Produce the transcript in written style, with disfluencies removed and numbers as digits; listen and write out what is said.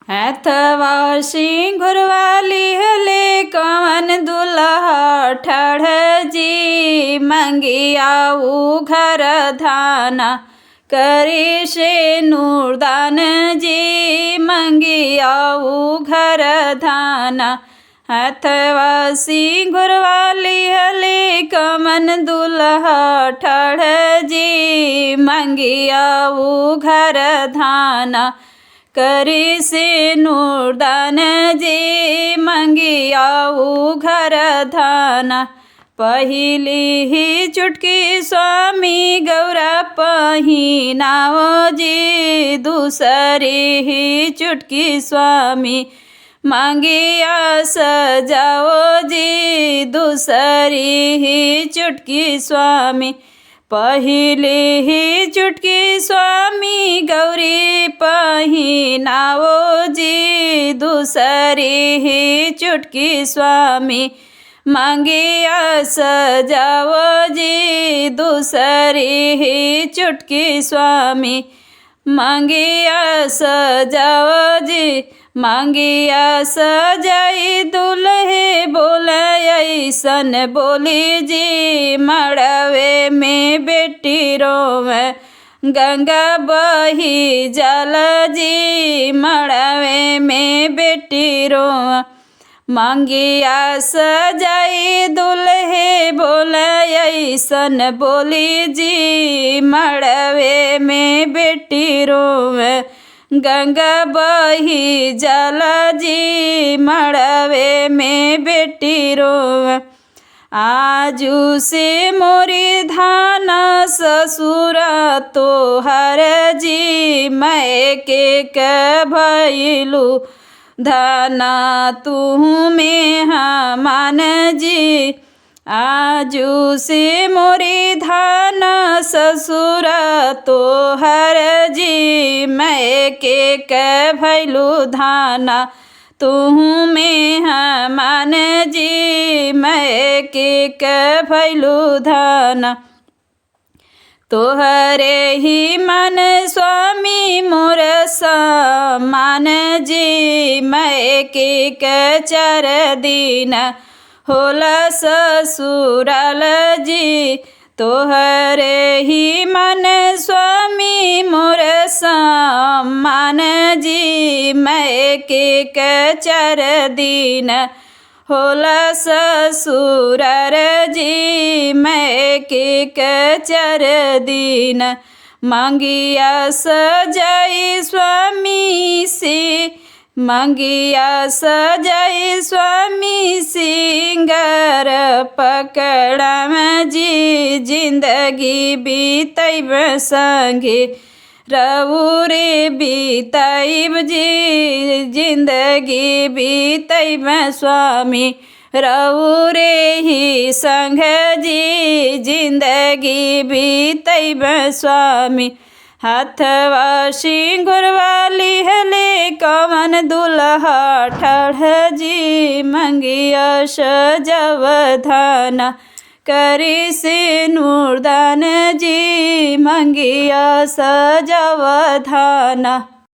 हथवा सिंगुर वाली हले कवन दुल्हा ठाढ़ जी मंगिया ऊ घर धाना करी से नूरदान जी मंगिया ऊ घर धाना। हथवा सिंगुर वाली हले कवन दुल्हा ठाढ़ जी मंगिया ऊ घर धाना करी से नूरदान जी मंगिया ऊ घर धाना। पहिली ही चुटकी स्वामी गौरा पहिनाओ जी दूसरी ही चुटकी स्वामी मंगिया सजाओ जी दूसरी ही चुटकी स्वामी। पहिली ही चुटकी स्वामी गौरी पहिनाओ जी दूसरी ही चुटकी स्वामी मंगिया सजाओ जी दूसरी ही चुटकी स्वामी मंगिया सजाओ जी। मंगिया सजाई दुल्हे बोले ऐसन बोली जी मड़वे में बेटी रोवे गंगा बही जल जी मड़वे में बेटी रोवे। मंगिया सजाई दुल्हे बोले ऐसन बोली जी मड़वे में बेटी रोवे गंगा बही जल जी मड़वे में बेटी रोवे। आजू से मोरी धाना ससुरा तोहर जी मैके के भैलू धाना तू में मान जी। आजू से मोरी धाना ससुरा तोहर जी मैके के भैलू धाना तू में मान जी मैके के भैलू धाना। तोहरे ही मन स्वामी मोर समान जी मैके के 4 दिन होला ससुराल जी। तोहरे ही मन स्वामी मोर समान जी मैके के 4 दिन होला ससुरार जी मैके के 4 दिन। मंगिया सजाई स्वामी से मंगिया सजाई स्वामी सिंगार पकड़म जी जिंदगी बीतैब संगे रहू रे बीतैब जी जिंदगी बीतैब स्वामी रहू रे ही संग जी जिंदगी बीतैब स्वामी। हथवा सिंगुर वाली हले कवन दुल्हा ठाढ़ जी मंगिया सजाव धाना करी से नूरदान जी मंगिया सजाव धाना।